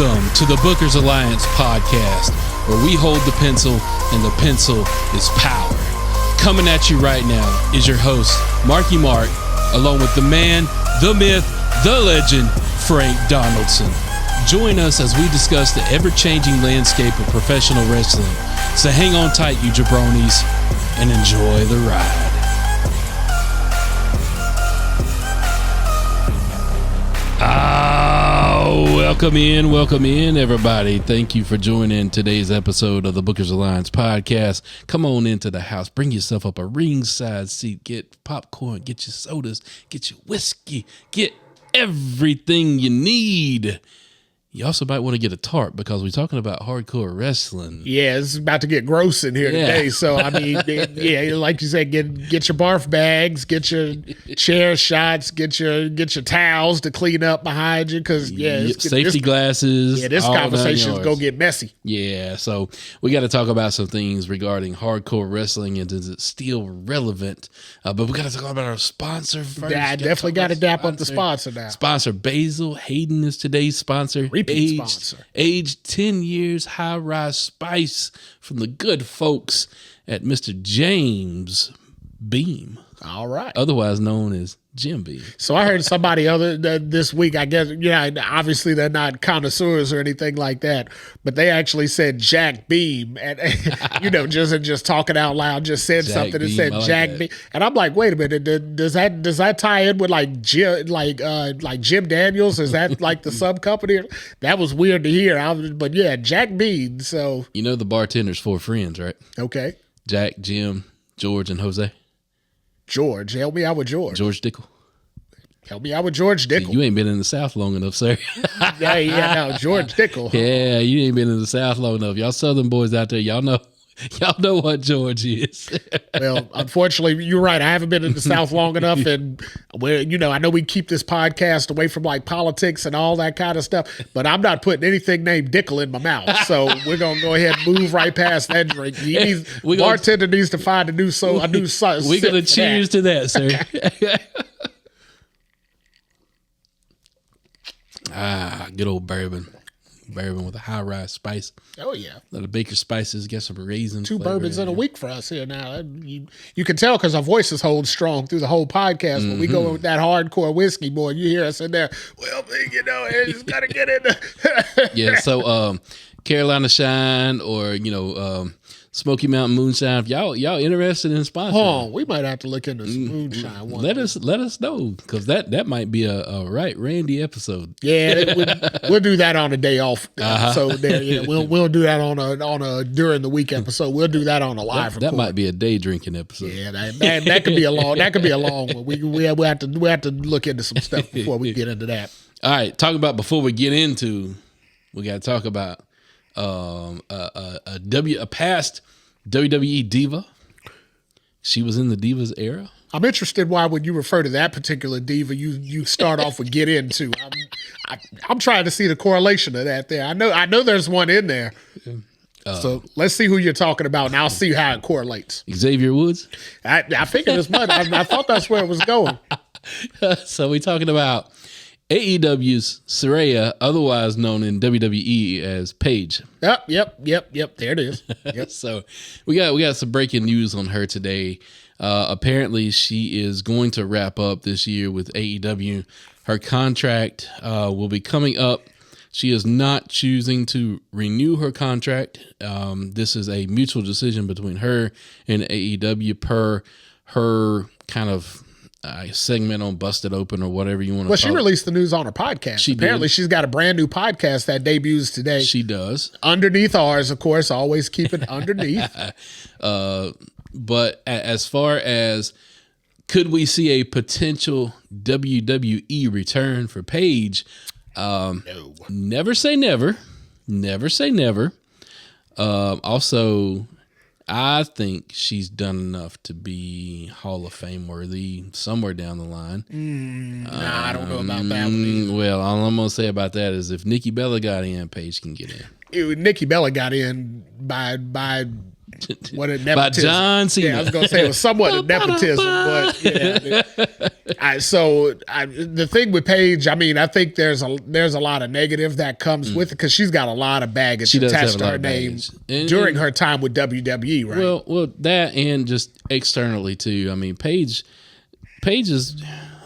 Welcome to the Bookers Alliance podcast, where we hold the pencil and the pencil is power. Coming at you right now is your host, Marky Mark, along with the man, the myth, the legend, Frank Donaldson. Join us as we discuss the ever-changing landscape of professional wrestling. So hang on tight, you jabronis, and enjoy the ride. Welcome in, everybody. Thank you for joining today's episode of the Bookers Alliance podcast. Come on into the house. Bring yourself up a ringside seat. Get popcorn, get your sodas, get your whiskey, get everything you need. You also might want to get a tarp because we're talking about hardcore wrestling. Yeah, it's about to get gross in here today. So, I mean, yeah, like you said, get your barf bags, get your chair shots, get your towels to clean up behind you. Because, safety glasses. Yeah, this conversation is going to get messy. Yeah, so we got to talk about some things regarding hardcore wrestling and is it still relevant? But we got to talk about our sponsor first. Yeah, I definitely got to dap up the sponsor now. Sponsor Basil Hayden is today's sponsor. Aged 10 years high-rise spice from the good folks at Mr. James Beam. All right. Otherwise known as Jim Beam. So I heard somebody this week, I guess, obviously they're not connoisseurs or anything like that, but they actually said Jack Beam and, just talking out loud, just said Jack something and said Jack Beam. And I'm like, wait a minute, does that tie in with like Jim Daniels? Is that like the sub company? That was weird to hear. But yeah, Jack Beam. So, the bartender's 4 friends, right? Okay. Jack, Jim, George, and Jose. George, help me out with George. George Dickel. Help me out with George Dickel. You ain't been in the South long enough, sir. George Dickel. Yeah, you ain't been in the South long enough. Y'all Southern boys out there, y'all know what George is. Well, unfortunately, you're right. I haven't been in the South long enough, and I know we keep this podcast away from like politics and all that kind of stuff, but I'm not putting anything named Dickel in my mouth. So we're gonna go ahead and move right past that drink. Bartender needs to find a new sauce. We're gonna cheers to that, sir. Good old bourbon with a high-rise spice. Oh, yeah. A lot of Baker spices, get some raisins. 2 bourbons in a week for us here now. You can tell because our voices hold strong through the whole podcast. When we go with that hardcore whiskey, boy, you hear us in there, well, it's got to get in there. Yeah, so Carolina Shine or, Smoky Mountain Moonshine. If y'all interested in sponsoring? Oh, we might have to look into some moonshine one. Let us know because that might be a right Randy episode. Yeah, we'll do that on a day off. So we'll do that on a during the week episode. We'll do that on a live. That might be a day drinking episode. Yeah, that could be a long. That could be a long one. We have to look into some stuff before we get into that. All right, before we get into, we got to talk about. A past WWE diva. She was in the Divas era. I'm interested why when you refer to that particular diva, you start off with get into. I'm trying to see the correlation of that there. I know there's one in there. So let's see who you're talking about, and I'll see how it correlates. Xavier Woods. I figured as much. I thought that's where it was going. So we're talking about AEW's Saraya, otherwise known in WWE as Paige. Yep. There it is. Yep. So we got some breaking news on her today. Apparently, she is going to wrap up this year with AEW. Her contract will be coming up. She is not choosing to renew her contract. This is a mutual decision between her and AEW per her kind of segment on Busted Open or whatever you want to call it. Well, she released the news on her podcast. Apparently, she's got a brand new podcast that debuts today. She does. Underneath ours, of course, always keep it underneath. But as far as could we see a potential WWE return for Paige? No. Never say never. Never say never. Also, I think she's done enough to be Hall of Fame worthy somewhere down the line. I don't know about that one. Well, all I'm going to say about that is if Nikki Bella got in, Paige can get in. Nikki Bella got in by What a by nepotism. John Cena. Yeah, I was gonna say it was somewhat a nepotism, but yeah. The thing with Paige, I mean, I think there's a lot of negative that comes with it because she's got a lot of baggage attached to her name during her time with WWE, right? Well, that and just externally too. I mean, Paige is,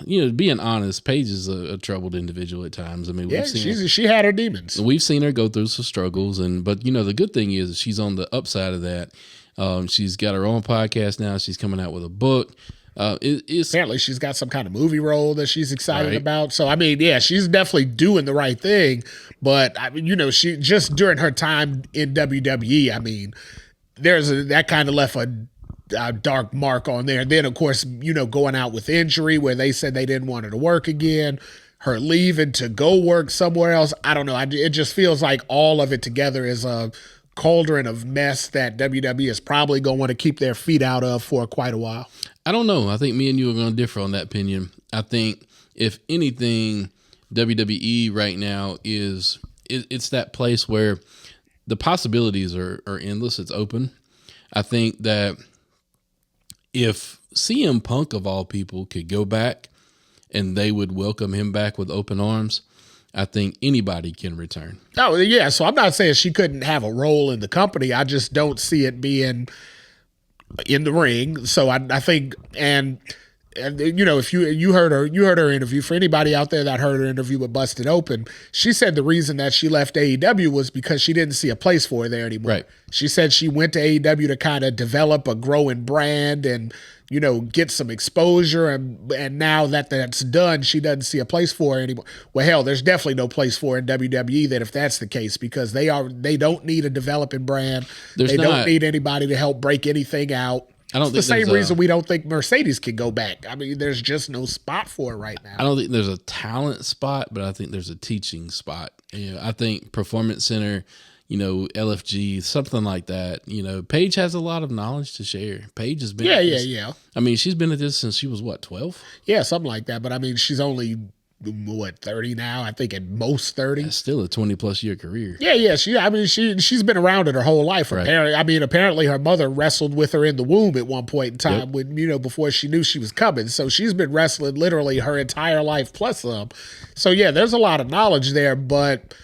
being honest, Paige is a troubled individual at times. I mean, yeah, she had her demons. We've seen her go through some struggles, but the good thing is she's on the upside of that. She's got her own podcast now. She's coming out with a book. Apparently, she's got some kind of movie role that she's excited about. So, I mean, yeah, she's definitely doing the right thing. But I mean, she just during her time in WWE, I mean, that kind of left a dark mark on there. Then, of course, going out with injury where they said they didn't want her to work again, her leaving to go work somewhere else. I don't know. It just feels like all of it together is a cauldron of mess that WWE is probably going to want to keep their feet out of for quite a while. I don't know. I think me and you are going to differ on that opinion. I think if anything, WWE right now it's that place where the possibilities are endless. It's open. I think that if CM Punk of all people could go back and they would welcome him back with open arms, I think anybody can return. Oh, yeah. So I'm not saying she couldn't have a role in the company. I just don't see it being in the ring. So I think, and if you heard her interview, for anybody out there that heard her interview with Busted Open, she said the reason that she left AEW was because she didn't see a place for her there anymore. Right. She said she went to AEW to kind of develop a growing brand and, get some exposure. And now that that's done, she doesn't see a place for her anymore. Well, hell, there's definitely no place for her in WWE then if that's the case, because they don't need a developing brand. They don't need anybody to help break anything out. It's the same reason we don't think Mercedes can go back. I mean, there's just no spot for it right now. I don't think there's a talent spot, but I think there's a teaching spot. I think Performance Center, LFG, something like that. Paige has a lot of knowledge to share. Paige has been Yeah. I mean, she's been at this since she was, 12? Yeah, something like that. But, I mean, she's only, 30 now? I think at most 30. That's still a 20-plus year career. Yeah. She's been around it her whole life. Right. Apparently her mother wrestled with her in the womb at one point in time when, before she knew she was coming. So she's been wrestling literally her entire life plus some. So, yeah, there's a lot of knowledge there, but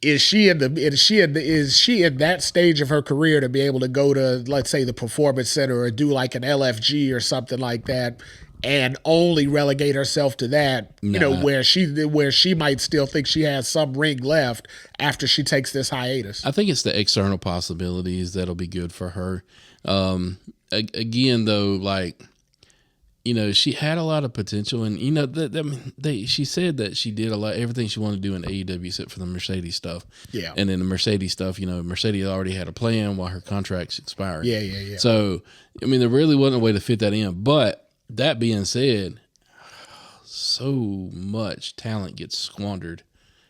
is she in that stage of her career to be able to go to, let's say, the Performance Center or do like an LFG or something like that and only relegate herself to that, where she might still think she has some ring left after she takes this hiatus? I think it's the external possibilities that'll be good for her. Again, though, she had a lot of potential, and she said that she did everything she wanted to do in AEW except for the Mercedes stuff. Yeah, and then the Mercedes stuff, Mercedes already had a plan while her contract's expired. Yeah. So, I mean, there really wasn't a way to fit that in. But that being said, so much talent gets squandered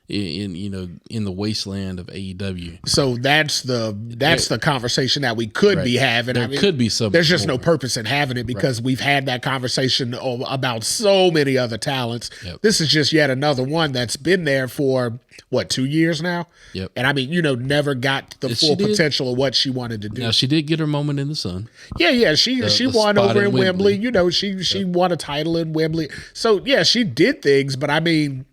in the wasteland of AEW. So that's the conversation that we could be having. There could be some. There's just no purpose in having it because we've had that conversation about so many other talents. Yep. This is just yet another one that's been there for 2 years now. Yep. And I mean, never got the full potential of what she wanted to do. Now she did get her moment in the sun. Yeah. She won over in Wembley. She won a title in Wembley. So yeah, she did things, but I mean,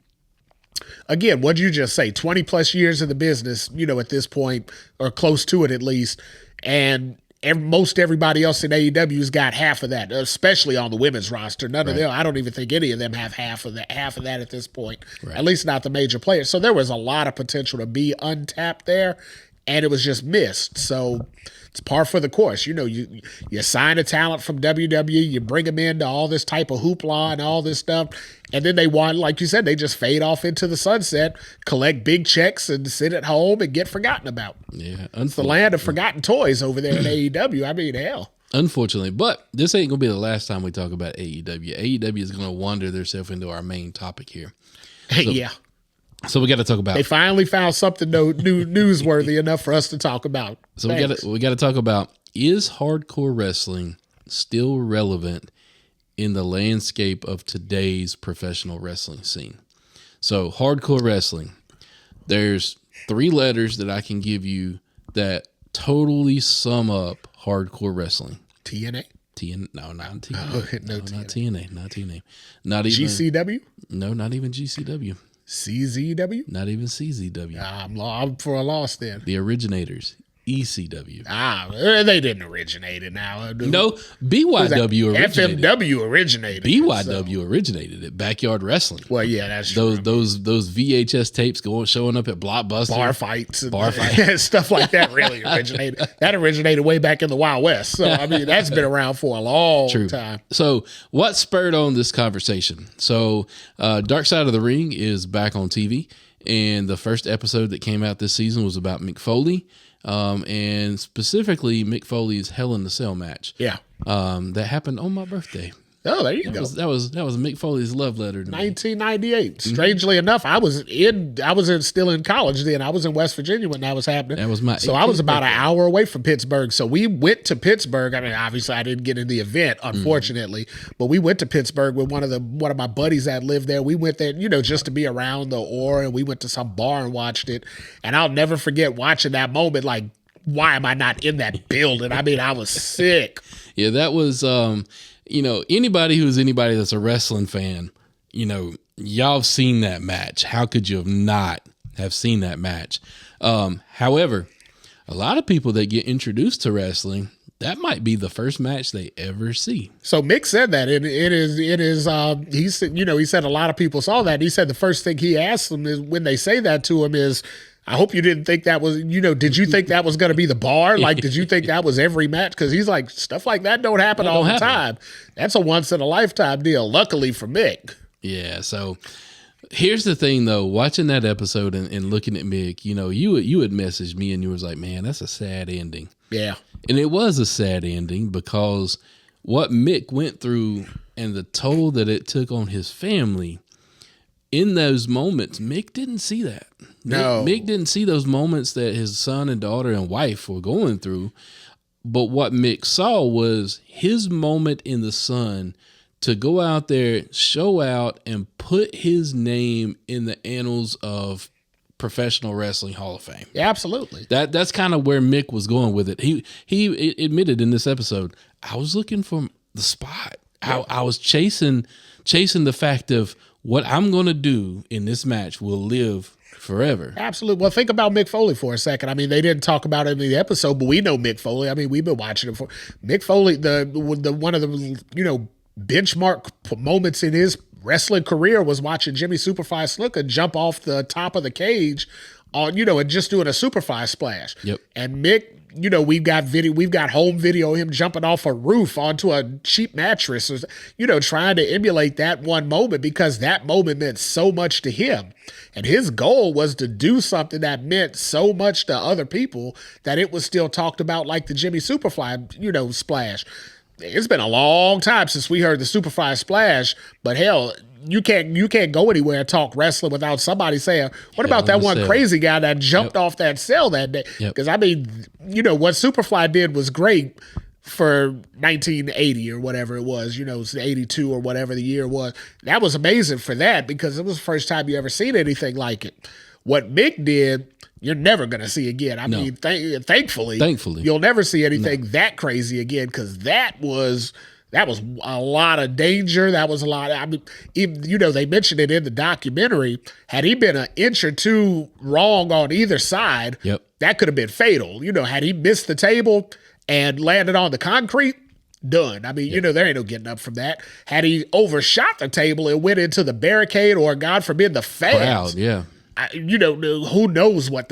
again, what'd you just say? 20 plus years in the business, at this point, or close to it at least. And most everybody else in AEW's got half of that, especially on the women's roster. None of them, I don't even think any of them have half of that at this point, at least not the major players. So there was a lot of potential to be untapped there, and it was just missed. So it's par for the course. You sign a talent from WWE, you bring them into all this type of hoopla and all this stuff, and then they want, like you said, they just fade off into the sunset, collect big checks, and sit at home and get forgotten about. Yeah, it's the land of forgotten toys over there in AEW. I mean, hell. Unfortunately, but this ain't gonna be the last time we talk about AEW. AEW is gonna wander themselves into our main topic here. Yeah. So we got to talk about. They finally found something new newsworthy enough for us to talk about. So we got to talk about, is hardcore wrestling still relevant in the landscape of today's professional wrestling scene? So hardcore wrestling, there's 3 letters that I can give you that totally sum up hardcore wrestling? TNA? No, not TNA. No, Not TNA. Not TNA. Not even GCW? No, not even GCW. CZW? Not even CZW. I'm for a loss then. The originators. ECW. They didn't originate it now. No, BYW originated. FMW originated. BYW originated it. Backyard wrestling. Well, yeah, that's true. Those VHS tapes showing up at Blockbuster. Bar fights. Stuff like that really originated. That originated way back in the Wild West. So, I mean, that's been around for a long time. So what spurred on this conversation? So Dark Side of the Ring is back on TV. And the first episode that came out this season was about Mick Foley. And specifically Mick Foley's Hell in the Cell match. Yeah. That happened on my birthday. Oh, there you go. That was Mick Foley's love letter to me. 1998. Strangely enough, I was still in college then. I was in West Virginia when that was happening. That was my So I was about an hour away from Pittsburgh. So we went to Pittsburgh. I mean, obviously I didn't get in the event, unfortunately, but we went to Pittsburgh with one of my buddies that lived there. We went there, just to be around the aura, and we went to some bar and watched it. And I'll never forget watching that moment. Like, why am I not in that building? I mean, I was sick. Yeah, that was anybody that's a wrestling fan, y'all have seen that match. How could you have not have seen that match? However, a lot of people that get introduced to wrestling, that might be the first match they ever see. So Mick said that it is he said, he said a lot of people saw that. He said the first thing he asked them is when they say that to him is, I hope you didn't think that was, did you think that was going to be the bar? Like, did you think that was every match? Because he's like, stuff like that don't happen all the time. That's a once-in-a-lifetime deal, luckily for Mick. Yeah, so here's the thing, though. Watching that episode and looking at Mick, you had messaged me and you was like, man, that's a sad ending. Yeah. And it was a sad ending because what Mick went through and the toll that it took on his family, in those moments, Mick didn't see that. No. Mick didn't see those moments that his son and daughter and wife were going through. But what Mick saw was his moment in the sun to go out there, show out, and put his name in the annals of Professional Wrestling Hall of Fame. Yeah, absolutely. That's kind of where Mick was going with it. He admitted in this episode, I was looking for the spot. I was chasing the fact of what I'm going to do in this match will live forever. Absolutely. Well, think about Mick Foley for a second. I mean, they didn't talk about it in the episode, but we know Mick Foley. I mean, we've been watching him for Mick Foley. The one of the benchmark moments in his wrestling career was watching Jimmy Superfly Snuka jump off the top of the cage on and just doing a Superfly splash. Yep. And Mick, we've got home video of him jumping off a roof onto a cheap mattress, trying to emulate that one moment because that moment meant so much to him. And his goal was to do something that meant so much to other people that it was still talked about like the Jimmy Superfly, splash. It's been a long time since we heard the Superfly splash, but hell, you can't go anywhere and talk wrestling without somebody saying, what about that one crazy guy that jumped off that cell that day? Because, I mean, what Superfly did was great for 1980 or whatever it was, 82 or whatever the year was. That was amazing for that because it was the first time you ever seen anything like it. What Mick did, you're never going to see again. I mean, thankfully, you'll never see anything that crazy again because that was a lot of danger. That was a lot. I mean, even, they mentioned it in the documentary. Had he been an inch or two wrong on either side, that could have been fatal. Had he missed the table and landed on the concrete, done. I mean, there ain't no getting up from that. Had he overshot the table and went into the barricade or, God forbid, the fans, who knows what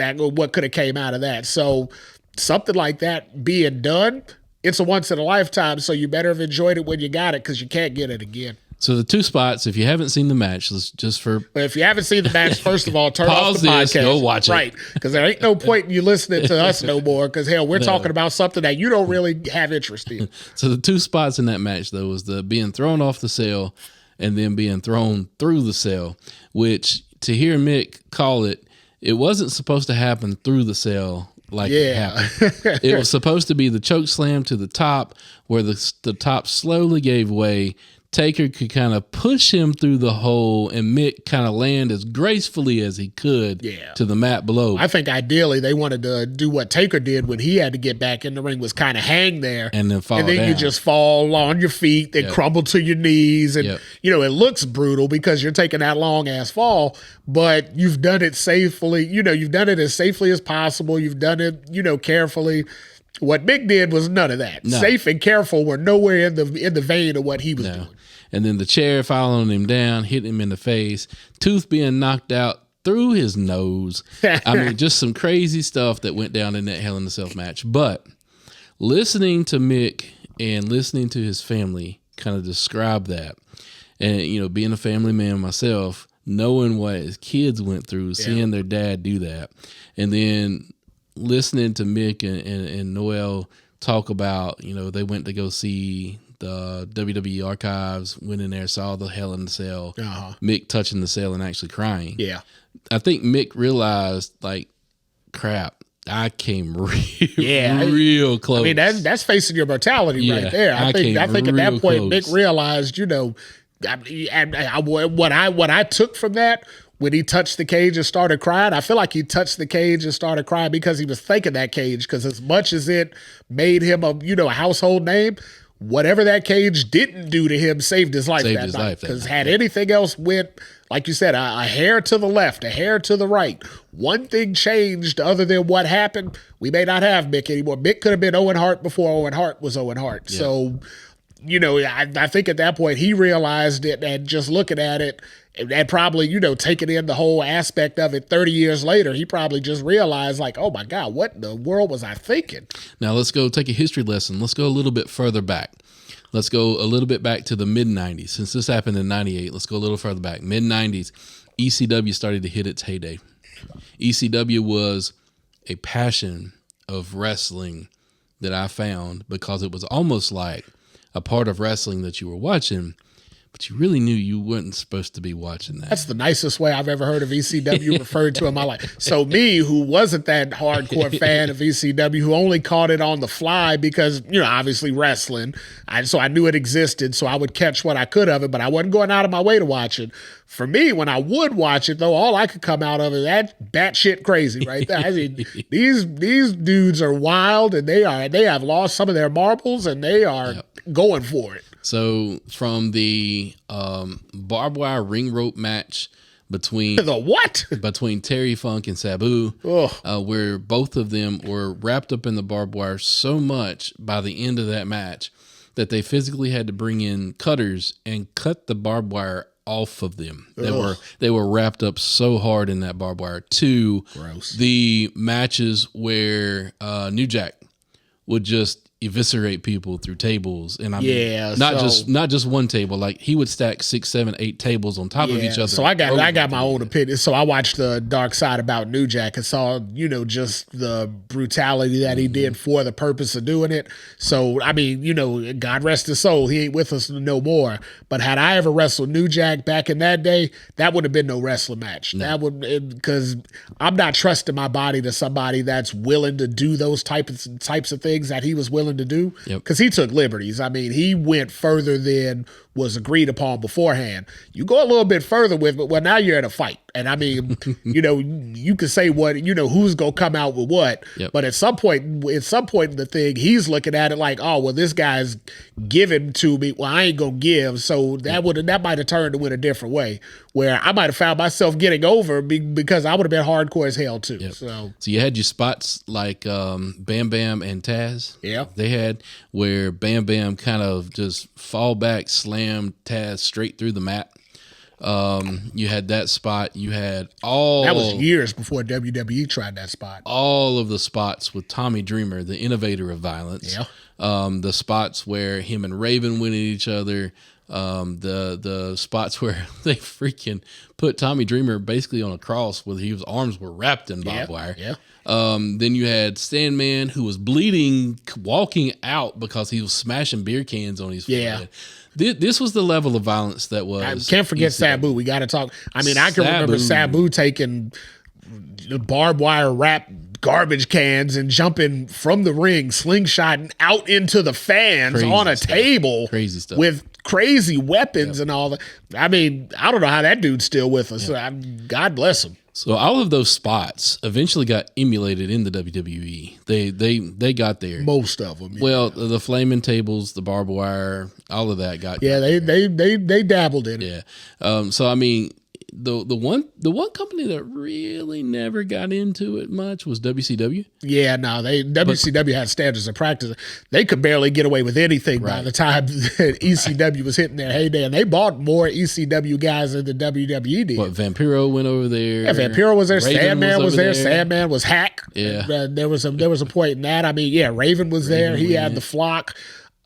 could have came out of that. So something like that being done, it's a once in a lifetime, so you better have enjoyed it when you got it because you can't get it again. So the two spots, if you haven't seen the match, if you haven't seen the match, first of all, turn off the podcast. Go watch it. Right, because there ain't no point in you listening to us no more because, hell, we're talking about something that you don't really have interest in. So the two spots in that match, though, was the being thrown off the cell and then being thrown through the cell, which, to hear Mick call it, it wasn't supposed to happen through the cell. It happened. It was supposed to be the choke slam to the top where the top slowly gave way Taker could kind of push him through the hole and Mick kind of land as gracefully as he could to the mat below. I think ideally they wanted to do what Taker did when he had to get back in the ring, was kind of hang there and then fall and then down. You just fall on your feet, then crumble to your knees. And, you know, it looks brutal because you're taking that long ass fall, but you've done it safely. You know, you've done it as safely as possible. You've done it, you know, carefully. What Mick did was none of that. No. Safe and careful were nowhere in the vein of what he was doing. And then the chair following him down, hitting him in the face, tooth being knocked out through his nose. I mean, just some crazy stuff that went down in that Hell in a Cell match. But listening to Mick and listening to his family kind of describe that, and, you know, being a family man myself, knowing what his kids went through, seeing their dad do that, and then listening to Mick and Noel talk about, you know, they went to go see the WWE archives, went in there, saw the Hell in the Cell, Mick touching the cell and actually crying. Yeah. I think Mick realized, like, crap, I came real close. I mean, that's facing your mortality right there. I think at that point, close. Mick realized, you know, what I took from that, when he touched the cage and started crying, I feel like he touched the cage and started crying because he was thinking that cage, because as much as it made him a household name, whatever that cage didn't do to him saved his life that night. Because had anything else went, like you said, a hair to the left, a hair to the right, one thing changed other than what happened, we may not have Mick anymore. Mick could have been Owen Hart before Owen Hart was Owen Hart. Yeah. So, you know, I think at that point he realized it, and just looking at it, and probably, you know, taking in the whole aspect of it 30 years later, he probably just realized, like, oh my God, what in the world was I thinking? Now let's go take a history lesson. Let's go a little bit further back. Let's go a little bit back to the mid-'90s. Since this happened in 98, let's go a little further back. Mid-'90s, ECW started to hit its heyday. ECW was a passion of wrestling that I found, because it was almost like a part of wrestling that you were watching, but you really knew you weren't supposed to be watching that. That's the nicest way I've ever heard of ECW referred to in my life. So me, who wasn't that hardcore fan of ECW, who only caught it on the fly because, you know, obviously wrestling, so I knew it existed, so I would catch what I could of it, but I wasn't going out of my way to watch it. For me, when I would watch it, though, all I could come out of is that batshit crazy right there. I mean, these dudes are wild, and they have lost some of their marbles, and they are going for it. So from the barbed wire ring rope match between between Terry Funk and Sabu, where both of them were wrapped up in the barbed wire so much by the end of that match that they physically had to bring in cutters and cut the barbed wire off of them. They were wrapped up so hard in that barbed wire. To the matches where New Jack would just eviscerate people through tables, and not just one table. Like, he would stack 6, 7, 8 tables on top of each other. So I got my own opinion. So I watched the Dark Side about New Jack and saw, you know, just the brutality that he did for the purpose of doing it. So I mean, you know, God rest his soul, he ain't with us no more. But had I ever wrestled New Jack back in that day, that would have been no wrestling match. No. That would, because I'm not trusting my body to somebody that's willing to do those types of things that he was willing to do, because he took liberties. I mean, he went further than was agreed upon beforehand. You go a little bit further with it, well, now you're in a fight. And I mean, you know, you can say what, you know, who's going to come out with what, but at some point in the thing, he's looking at it like, oh, well, this guy's giving to me. Well, I ain't going to give. So that might have turned to in a different way, where I might have found myself getting over because I would have been hardcore as hell too. So you had your spots like Bam Bam and Taz. Yeah. They had where Bam Bam kind of just fall back, slam Taz straight through the mat. You had that spot. You had that was years before WWE tried that spot. All of the spots with Tommy Dreamer, the innovator of violence. Yeah. The spots where him and Raven went at each other. The spots where they freaking put Tommy Dreamer basically on a cross where his arms were wrapped in barbed wire. Yeah. Then you had Sandman, who was bleeding, walking out because he was smashing beer cans on his forehead. This was the level of violence that was. I can't forget Sabu. We got to talk. I mean, I can remember Sabu taking barbed wire wrap garbage cans and jumping from the ring, slingshotting out into the fans on a table. Crazy stuff. With crazy weapons and all that. I mean, I don't know how that dude's still with us. God bless him. So all of those spots eventually got emulated in the WWE. They got there. Most of them. Well, the flaming tables, the barbed wire, all of that got. Yeah, they dabbled in it. Yeah. So I mean, the one company that really never got into it much was WCW. Yeah, no, WCW had standards of practice. They could barely get away with anything by the time ECW was hitting their heyday, and they bought more ECW guys than the WWE did. What, Vampiro went over there? Yeah, Vampiro was there. Raven Sandman was there. there. Sandman was Hack. Yeah, there was a point in that. I mean, yeah, Raven was there. He had the Flock.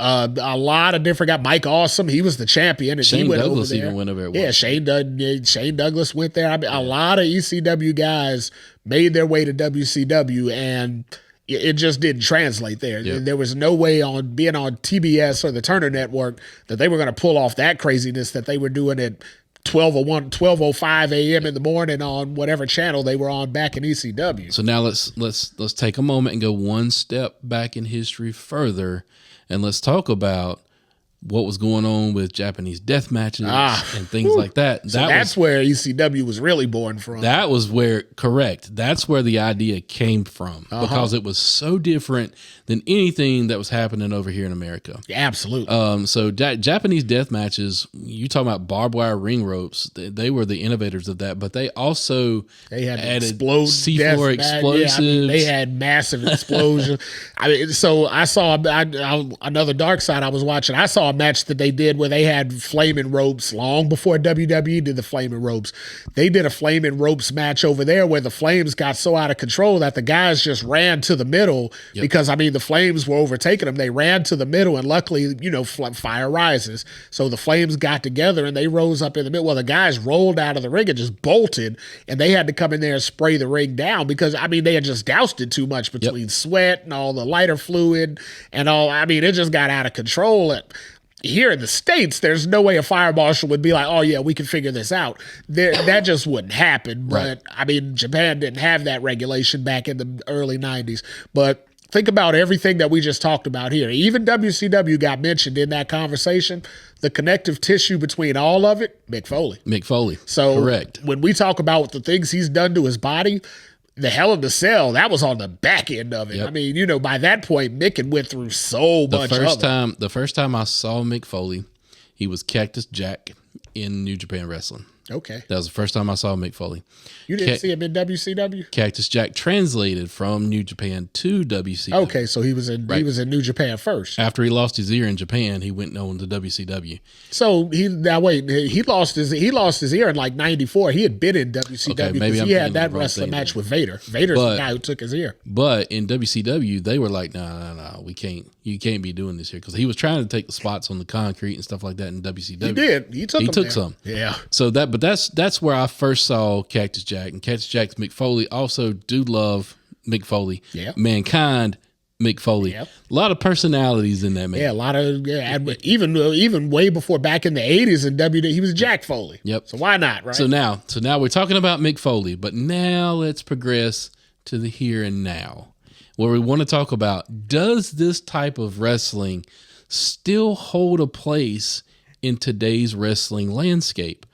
A lot of different guys. Mike Awesome, he was the champion. And Shane he went Douglas over there. even went over. Yeah, Shane Douglas went there. I mean, a lot of ECW guys made their way to WCW, and it just didn't translate there. Yep. There was no way on being on TBS or the Turner Network that they were going to pull off that craziness that they were doing at 12:05 a.m. in the morning on whatever channel they were on back in ECW. So now let's take a moment and go one step back in history further. And let's talk about what was going on with Japanese death matches and things like that. So that's where ECW was really born from. That was where, correct. That's where the idea came from because it was so different than anything that was happening over here in America. Yeah, absolutely. So Japanese death matches, you talking about barbed wire ring ropes, they were the innovators of that, but they also had added C4 explosives. Yeah, I mean, they had massive explosions. I mean, so I saw another dark side I was watching. I saw a match that they did where they had flaming ropes long before WWE did the flaming ropes. They did a flaming ropes match over there where the flames got so out of control that the guys just ran to the middle because, I mean, the flames were overtaking them. They ran to the middle, and luckily, fire rises. So the flames got together and they rose up in the middle. Well, the guys rolled out of the ring and just bolted, and they had to come in there and spray the ring down because, I mean, they had just doused it too much between sweat and all the lighter fluid and all. I mean, it just got out of control. And here in the States, there's no way a fire marshal would be like, oh, yeah, we can figure this out. That just wouldn't happen. But, I mean, Japan didn't have that regulation back in the early 90s. But think about everything that we just talked about here. Even WCW got mentioned in that conversation. The connective tissue between all of it, Mick Foley. Mick Foley. So correct. When we talk about the things he's done to his body, the Hell in the Cell, that was on the back end of it. Yep. I mean, by that point, Mick had went through so much. The first time I saw Mick Foley, he was Cactus Jack in New Japan Wrestling. Okay. That was the first time I saw Mick Foley. You didn't see him in WCW? Cactus Jack translated from New Japan to WCW. Okay, so he was in New Japan first. After he lost his ear in Japan, he went on to WCW. So he lost his ear in like '94. He had been in WCW because he had that wrestling match with Vader. Vader's the guy who took his ear. But in WCW, they were like, no, we can't. You can't be doing this here because he was trying to take the spots on the concrete and stuff like that in WCW. He did. He took some. Yeah. So that's where I first saw Cactus Jack, and Cactus Jack's Mick Foley. Also, do love Mick Foley. Yeah. Mankind, Mick Foley. Yep. A lot of personalities in that man. Yeah, a lot of even way before back in the '80s in WWE, he was Jack Foley. Yep. So why not, right? So now we're talking about Mick Foley, but now let's progress to the here and now, where we want to talk about, does this type of wrestling still hold a place in today's wrestling landscape?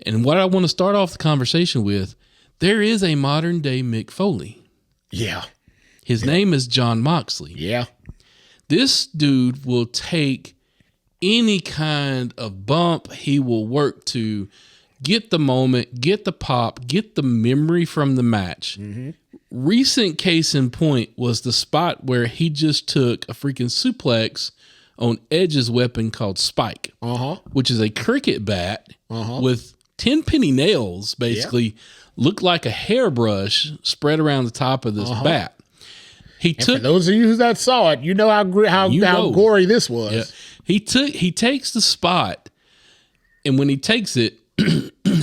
And what I want to start off the conversation with, there is a modern day Mick Foley. Yeah. His name is Jon Moxley. Yeah. This dude will take any kind of bump. He will work to get the moment, get the pop, get the memory from the match. Mm-hmm. Recent case in point was the spot where he just took a freaking suplex on Edge's weapon called Spike, which is a cricket bat with 10 penny nails, basically, looked like a hairbrush spread around the top of this bat. For those of you that saw it, you know how gory this was. Yeah. He takes the spot, and when he takes it,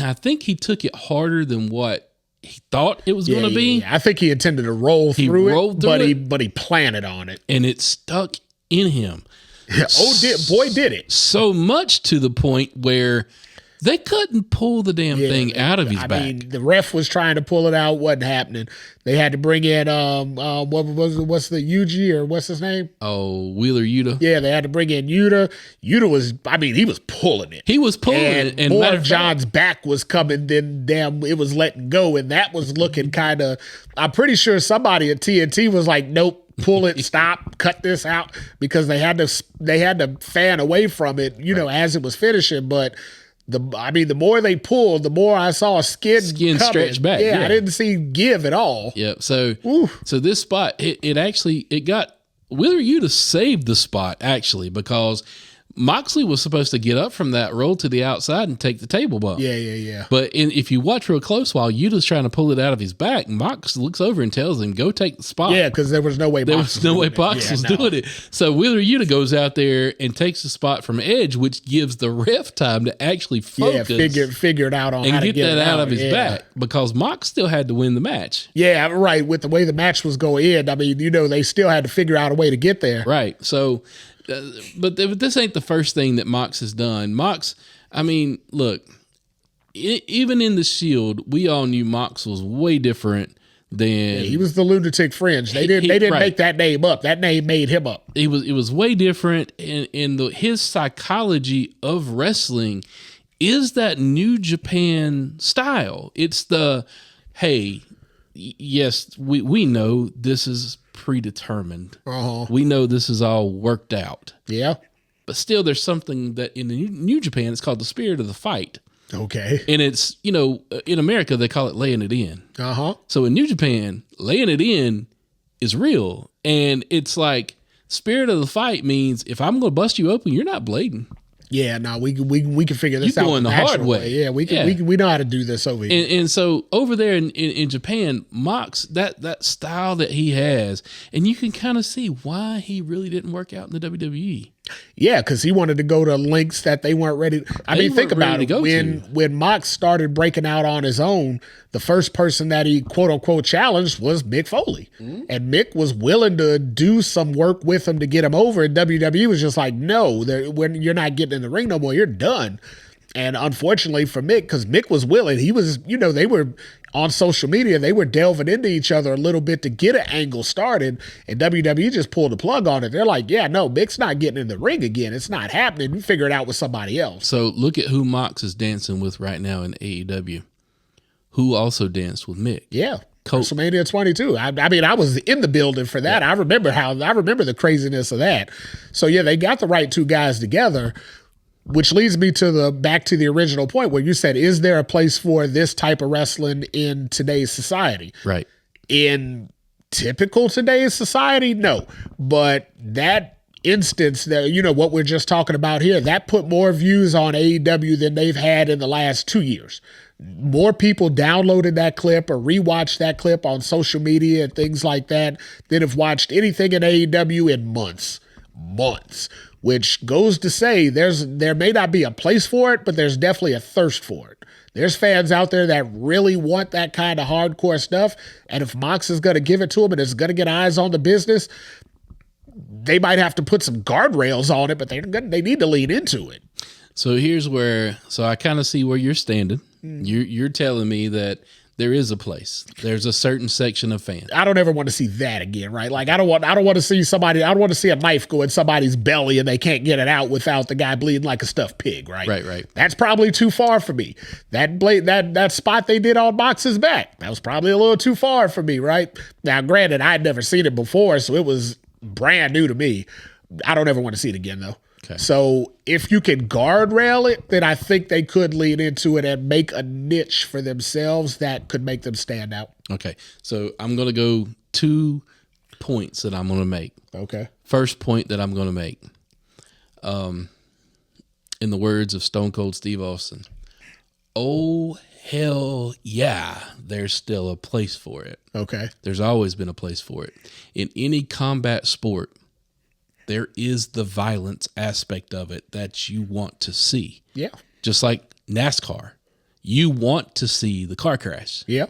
I think he took it harder than what he thought it was going to be. Yeah. I think he intended to roll through it, but he planted on it, and it stuck in him. Boy, did it! So much to the point where They couldn't pull the damn thing out of his back. I mean, the ref was trying to pull it out, wasn't happening. They had to bring in what's the Yuji or what's his name? Oh, Wheeler Yuta. Yeah, they had to bring in Yuta. Yuta was, I mean, he was pulling it. He was pulling it, and more of John's back was coming than damn it was letting go, and that was looking kind of. I'm pretty sure somebody at TNT was like, nope. Pull it, stop, cut this out, because they had to fan away from it, as it was finishing. But the more they pulled, the more I saw skin stretch back. Yeah, I didn't see give at all. Yep. So this spot, it got Wheeler Yuta saved the spot actually, because Moxley was supposed to get up from that roll to the outside and take the table bump. Yeah. But if you watch real close, while Yuta's trying to pull it out of his back, Mox looks over and tells him, go take the spot. Yeah, because there was no way Mox was doing it. So Wheeler Yuta goes out there and takes the spot from Edge, which gives the ref time to actually focus. Yeah, figure it out on and how to get that out of his back, because Mox still had to win the match. Yeah, right. With the way the match was going in, I mean, they still had to figure out a way to get there. Right. So... but this ain't the first thing that Mox has done. Mox, I mean, look, even in the Shield, we all knew Mox was way different than he was the lunatic fringe. They didn't make that name up. That name made him up. It was way different, and his psychology of wrestling is that New Japan style. It's the hey, yes, we know this is predetermined. We know this is all worked out. Yeah. But still, there's something that in the New Japan, it's called the spirit of the fight. Okay. And it's, in America, they call it laying it in. So in New Japan, laying it in is real. And it's like, spirit of the fight means if I'm going to bust you open, you're not blading. Yeah, no, we can figure this out. You're going the hard way. Yeah, we know how to do this over here. And so over there in Japan, Mox, that style that he has, and you can kind of see why he really didn't work out in the WWE. Yeah, because he wanted to go to lengths that they weren't ready. Think about it. When Mox started breaking out on his own, the first person that he quote unquote challenged was Mick Foley, and Mick was willing to do some work with him to get him over. And WWE was just like, no, when you're not getting in the ring no more, you're done. And unfortunately for Mick, because Mick was willing, he was, they were on social media, they were delving into each other a little bit to get an angle started, and WWE just pulled the plug on it. They're like, yeah, no, Mick's not getting in the ring again. It's not happening. You figure it out with somebody else. So look at who Mox is dancing with right now in AEW. Who also danced with Mick? Yeah. WrestleMania 22. I was in the building for that. Yeah. I remember the craziness of that. So yeah, they got the right two guys together. Which leads me back to the original point where you said, is there a place for this type of wrestling in today's society? Right. In typical today's society, no. But that instance that, what we're just talking about here, that put more views on AEW than they've had in the last 2 years. More people downloaded that clip or rewatched that clip on social media and things like that than have watched anything in AEW in months. Which goes to say there may not be a place for it, but there's definitely a thirst for it. There's fans out there that really want that kind of hardcore stuff, and if Mox is going to give it to them and is going to get eyes on the business, they might have to put some guardrails on it, but they need to lean into it. So I kind of see where you're standing. You're telling me that there is a place. There's a certain section of fans. I don't ever want to see that again, right? Like I don't want to see somebody. I don't want to see a knife go in somebody's belly and they can't get it out without the guy bleeding like a stuffed pig, right? Right. That's probably too far for me. That spot they did on Mox's back, that was probably a little too far for me, right? Now, granted, I'd never seen it before, so it was brand new to me. I don't ever want to see it again, though. Okay. So if you can guardrail it, then I think they could lean into it and make a niche for themselves that could make them stand out. Okay. So I'm going to go 2 points that I'm going to make. Okay. First point that I'm going to make, in the words of Stone Cold Steve Austin, oh, hell yeah, there's still a place for it. Okay. There's always been a place for it. In any combat sport, there is the violence aspect of it that you want to see. Yeah. Just like NASCAR. You want to see the car crash. Yeah.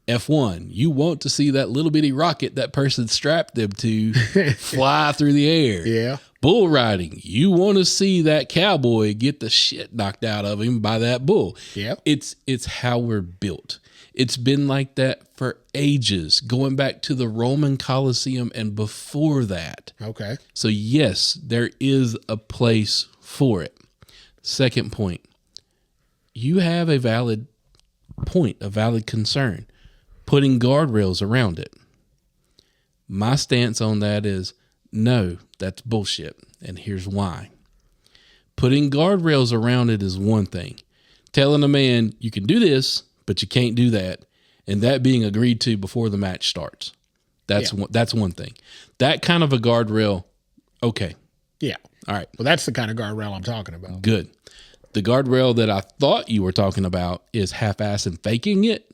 F1, you want to see that little bitty rocket that person strapped them to fly through the air. Yeah. Bull riding. You want to see that cowboy get the shit knocked out of him by that bull. Yeah. It's how we're built. It's been like that for ages, going back to the Roman Colosseum and before that. Okay. So yes, there is a place for it. Second point, you have a valid point, a valid concern, putting guardrails around it. My stance on that is no, that's bullshit. And here's why. Putting guardrails around it is one thing. Telling a man you can do this, but you can't do that, and that being agreed to before the match starts. That's one thing. That kind of a guardrail, okay. Yeah. All right. Well, that's the kind of guardrail I'm talking about. Good. The guardrail that I thought you were talking about is half-ass and faking it.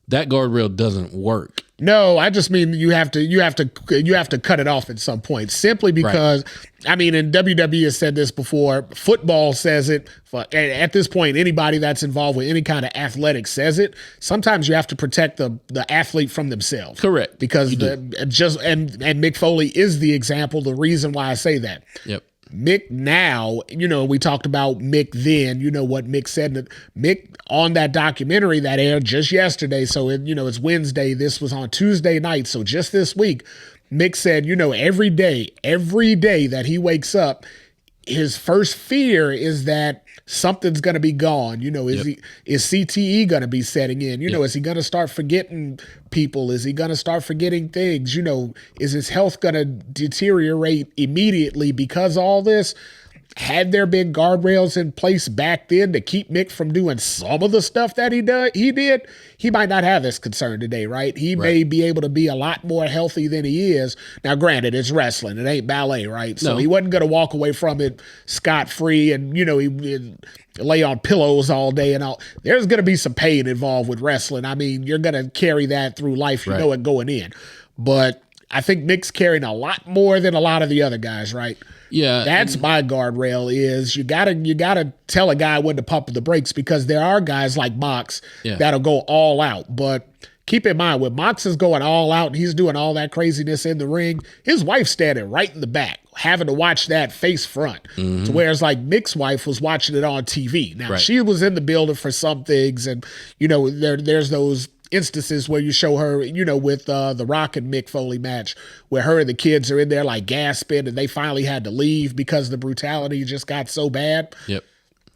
That guardrail doesn't work. No, I just mean you have to cut it off at some point. Simply because, right. I mean, and WWE has said this before. Football says it. At this point, anybody that's involved with any kind of athletics says it. Sometimes you have to protect the athlete from themselves. Correct. Because and Mick Foley is the example. The reason why I say that. Yep. Mick now, we talked about Mick then, what Mick said. Mick on that documentary that aired just yesterday, so it's Wednesday, this was on Tuesday night, so just this week, Mick said, every day that he wakes up, his first fear is that something's going to be gone. Is CTE going to be setting in? Is he going to start forgetting people? Is he going to start forgetting things? Is his health going to deteriorate immediately because of all this? Had there been guardrails in place back then to keep Mick from doing some of the stuff that he did, he might not have this concern today, right? He may be able to be a lot more healthy than he is. Now, granted, it's wrestling. It ain't ballet, right? So he wasn't going to walk away from it scot-free and, he lay on pillows all day and all. There's going to be some pain involved with wrestling. I mean, you're going to carry that through life. You know it going in. But I think Mick's carrying a lot more than a lot of the other guys, right? Yeah. That's my guardrail is you gotta tell a guy when to pump the brakes because there are guys like Mox that'll go all out. But keep in mind, when Mox is going all out and he's doing all that craziness in the ring, his wife's standing right in the back, having to watch that face front. Mm-hmm. To whereas like Mick's wife was watching it on TV. Now she was in the building for some things, and there's those instances where you show her, with the Rock and Mick Foley match where her and the kids are in there like gasping and they finally had to leave because the brutality just got so bad. Yep.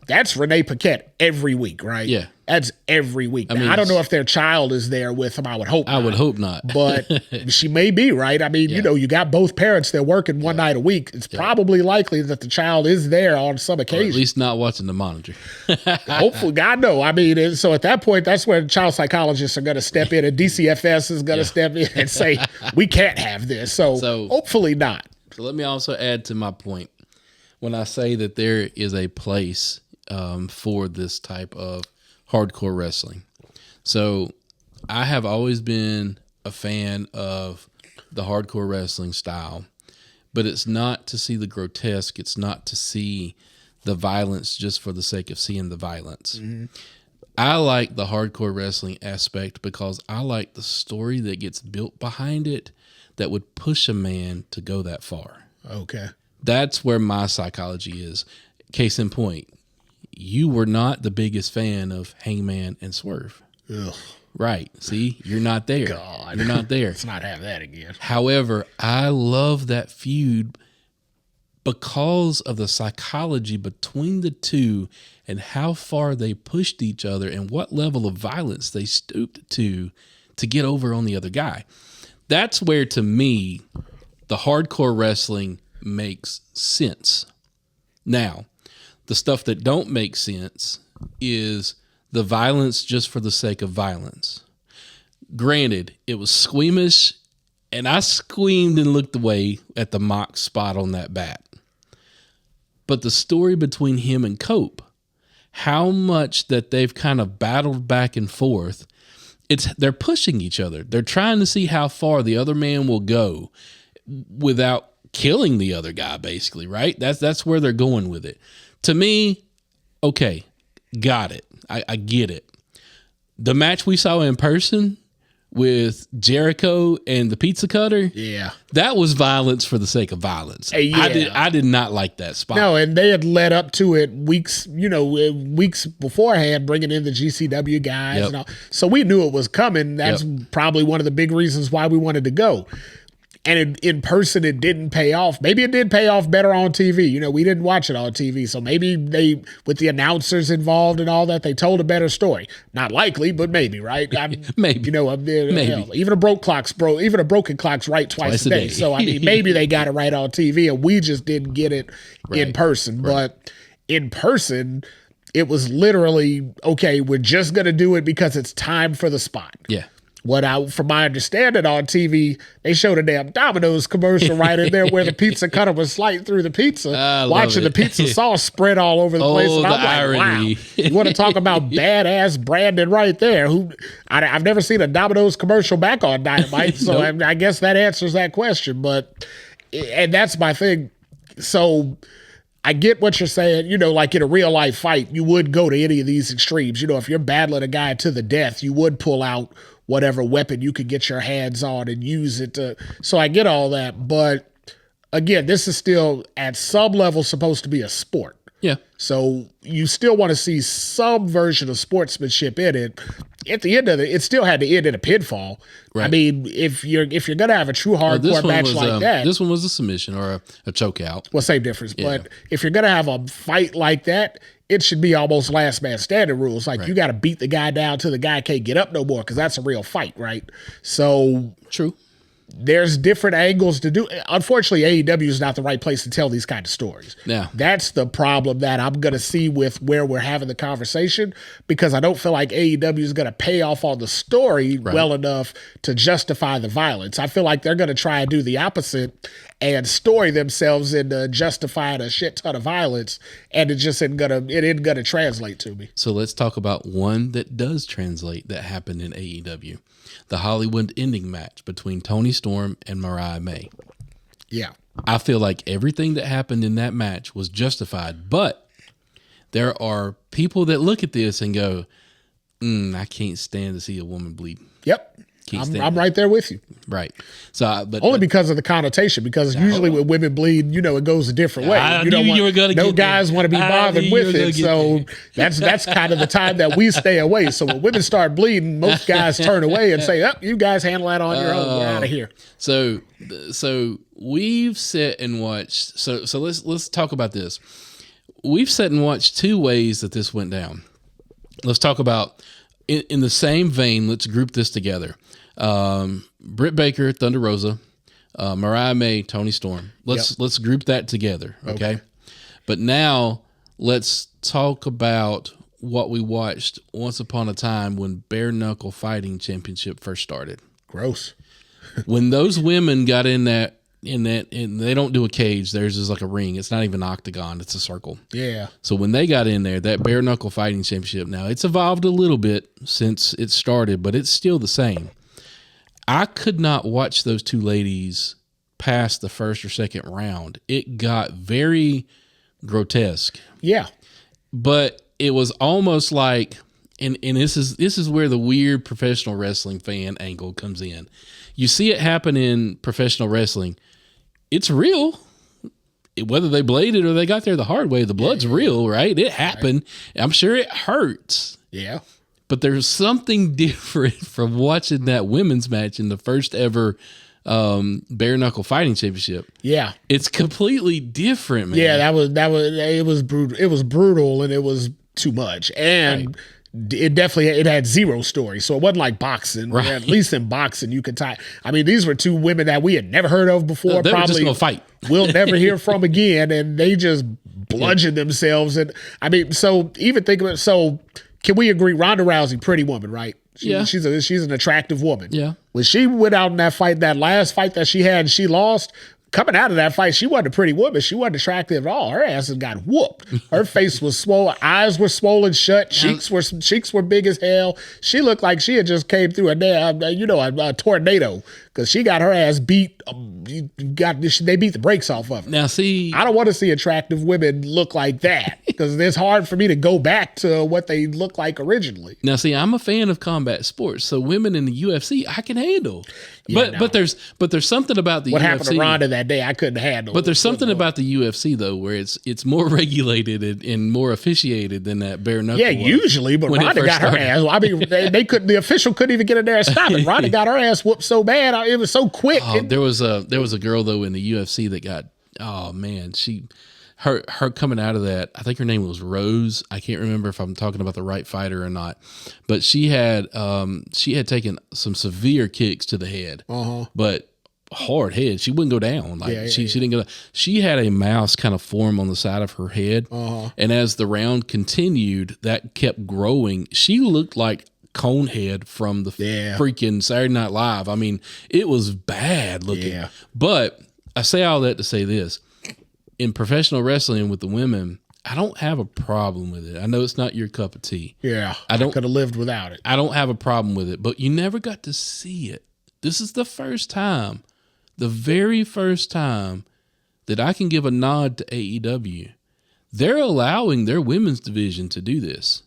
That's Renee Paquette every week, right? Yeah. That's every week. Now, I don't know if their child is there with them. I would hope not. I would hope not. But she may be, right? I mean, you got both parents. They're working one night a week. It's probably likely that the child is there on some occasion. Or at least not watching the monitor. Hopefully, God, no. I mean, so at that point, that's where child psychologists are going to step in and DCFS is going to step in and say, we can't have this. So hopefully not. So let me also add to my point. When I say that there is a place for this type of hardcore wrestling. So I have always been a fan of the hardcore wrestling style, but it's not to see the grotesque. It's not to see the violence just for the sake of seeing the violence. Mm-hmm. I like the hardcore wrestling aspect because I like the story that gets built behind it that would push a man to go that far. Okay. That's where my psychology is. Case in point, you were not the biggest fan of Hangman and Swerve. Ugh. Right. See, you're not there. God. You're not there. Let's not have that again. However, I love that feud because of the psychology between the two and how far they pushed each other and what level of violence they stooped to get over on the other guy. That's where, to me, the hardcore wrestling makes sense. Now, the stuff that don't make sense is the violence just for the sake of violence. Granted, it was squeamish, and I screamed and looked away at the Mox spot on that bat. But the story between him and Cope, how much that they've kind of battled back and forth, they're pushing each other. They're trying to see how far the other man will go without killing the other guy, basically, right? That's where they're going with it. To me, okay, got it. I get it. The match we saw in person with Jericho and the pizza cutter. Yeah. That was violence for the sake of violence. Yeah. I did not like that spot. No, and they had led up to it weeks beforehand, bringing in the GCW guys. Yep. And all. So we knew it was coming. That's probably one of the big reasons why we wanted to go. And in person, it didn't pay off. Maybe it did pay off better on TV. We didn't watch it on TV. So maybe they, with the announcers involved and all that, they told a better story. Not likely, but maybe, right? Maybe. Maybe. Hell, even a broken clock's right twice a day. So, maybe they got it right on TV and we just didn't get it in person. Right. But in person, it was literally, okay, we're just going to do it because it's time for the spot. Yeah. From my understanding on TV, they showed a damn Domino's commercial right in there where the pizza cutter was sliding through the pizza, watching the pizza sauce spread all over the place. And I'm like, irony. Wow, you want to talk about badass branding right there? I've never seen a Domino's commercial back on Dynamite, so nope. I guess that answers that question. And that's my thing. So I get what you're saying. Like in a real life fight, you would go to any of these extremes. If you're battling a guy to the death, you would pull out whatever weapon you could get your hands on and use it to. So I get all that. But again, this is still at some level supposed to be a sport. Yeah. So you still want to see some version of sportsmanship in it. At the end of it still had to end in a pinfall. Right. If you're gonna have a true hardcore match like that, this one was a submission or a choke out. Well, same difference. Yeah. But if you're gonna have a fight like that, it should be almost last man standing rules. Like you got to beat the guy down till the guy can't get up no more, because that's a real fight, right? So true. There's different angles to do. Unfortunately, AEW is not the right place to tell these kind of stories. Yeah. That's the problem that I'm going to see with where we're having the conversation, because I don't feel like AEW is going to pay off on the story well enough to justify the violence. I feel like they're going to try and do the opposite and story themselves into justifying a shit ton of violence, and it just isn't gonna translate to me. So let's talk about one that does translate that happened in AEW. The Hollywood ending match between Toni Storm and Mariah May. Yeah. I feel like everything that happened in that match was justified, but there are people that look at this and go, I can't stand to see a woman bleed. Yep. I'm right there with you. Right. So, but only because of the connotation, because usually when women bleed, it goes a different way. No guys want to be bothered with it. So that's kind of the time that we stay away. So when women start bleeding, most guys turn away and say, you guys handle that on your own. We're out of here. So we've sat and watched. So let's talk about this. We've sat and watched two ways that this went down. Let's talk about in the same vein. Let's group this together. Britt Baker, Thunder Rosa, Mariah May, Toni Storm. Let's group that together, okay? But now let's talk about what we watched once upon a time when Bare Knuckle Fighting Championship first started. Gross. When those women got in that, and they don't do a cage. Theirs is like a ring. It's not even an octagon. It's a circle. Yeah. So when they got in there, that Bare Knuckle Fighting Championship, now it's evolved a little bit since it started, but it's still the same. I could not watch those two ladies past the first or second round. It got very grotesque. Yeah. But it was almost like, and this is where the weird professional wrestling fan angle comes in. You see it happen in professional wrestling. It's real. Whether they bladed or they got there the hard way, the blood's real, right? It happened. Right. I'm sure it hurts. Yeah. But there's something different from watching that women's match in the first ever Bare Knuckle Fighting Championship. Yeah. It's completely different, man. Yeah, it was brutal. It was brutal and it was too much. And it had zero story. So it wasn't like boxing. Right. At least in boxing you could tie. I mean, these were two women that we had never heard of before. They were just going to fight. We'll never hear from again. And they just bludgeoned themselves. And I mean, so even think of it. So can we agree Ronda Rousey, pretty woman, right? She's an attractive woman. Yeah. When she went out in that fight, that last fight that she had and she lost, coming out of that fight, she wasn't a pretty woman. She wasn't attractive at all. Her ass got whooped. Her face was swollen. Eyes were swollen shut. Cheeks were big as hell. She looked like she had just came through a tornado, because she got her ass beat. They beat the brakes off of her. Now, see, I don't want to see attractive women look like that. because it's hard for me to go back to what they looked like originally. Now, see, I'm a fan of combat sports, so women in the UFC I can handle. Yeah, but there's something about the what UFC. happened to Ronda that day I couldn't handle. But there's something about the UFC though, where it's more regulated and more officiated than that bare knuckle. Yeah, usually, but Ronda got her ass. I mean, they couldn't. The official couldn't even get in there and stop it. Ronda got her ass whooped so bad, it was so quick. There was a girl though in the UFC that got. Oh man, her coming out of that. I think her name was Rose. I can't remember if I'm talking about the right fighter or not, but she had taken some severe kicks to the head, but hard head. She wouldn't go down. She didn't go. She had a mouse kind of form on the side of her head, and as the round continued, that kept growing. She looked like Conehead from the freaking Saturday Night Live. I mean, it was bad looking. Yeah. But I say all that to say this. In professional wrestling with the women, I don't have a problem with it. I know it's not your cup of tea. Yeah, I could have lived without it. I don't have a problem with it, but you never got to see it. This is the first time, the very first time that I can give a nod to AEW. They're allowing their women's division to do this.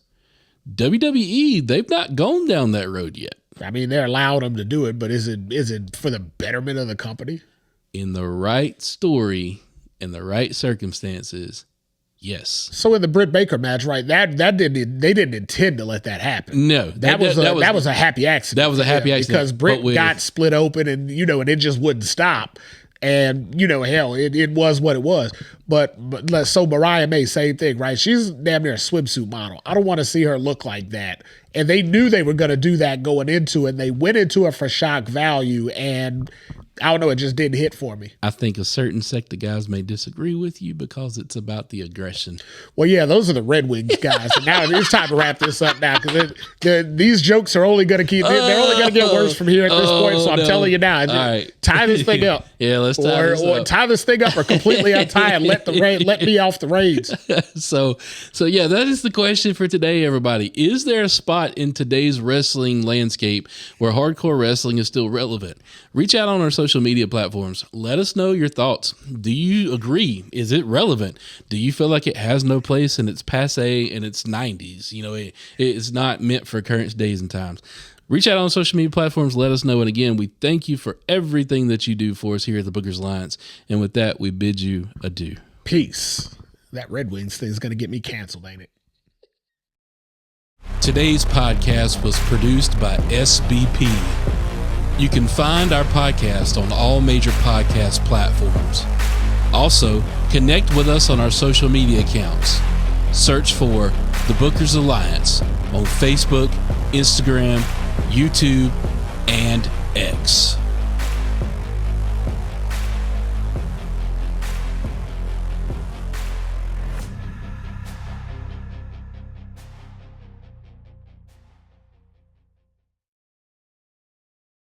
WWE, they've not gone down that road yet. I mean, they're allowing them to do it, but is it for the betterment of the company? In the right story, in the right circumstances, yes. So in the Britt Baker match, right? They didn't intend to let that happen. No, that was a happy accident. That was a happy accident because Britt got split open, and and it just wouldn't stop. And hell, it was what it was. But so Mariah May, same thing, right? She's damn near a swimsuit model. I don't want to see her look like that. And they knew they were going to do that going into it. And they went into it for shock value, and I don't know, it just didn't hit for me. I think a certain sect of guys may disagree with you because it's about the aggression. Well, yeah, those are the Red Wings guys. And now it's time to wrap this up now, because these jokes are only going to they're only going to get worse from here at this point. So I'm telling you now, right. Tie this thing up. Yeah, let's tie this up. Or tie this thing up or completely untie and let me off the reins. So yeah, that is the question for today, everybody. Is there a spot in today's wrestling landscape where hardcore wrestling is still relevant? Reach out on our social media platforms. Let us know your thoughts. Do you agree? Is it relevant? Do you feel like it has no place and it's passe and it's 90s? It's not meant for current days and times. Reach out on social media platforms. Let us know. And again, we thank you for everything that you do for us here at the Booker's Alliance. And with that, we bid you adieu. Peace. That Red Wings thing is going to get me canceled, ain't it? Today's podcast was produced by SBP. You can find our podcast on all major podcast platforms. Also, connect with us on our social media accounts. Search for The Booker's Alliance on Facebook, Instagram, YouTube, and X.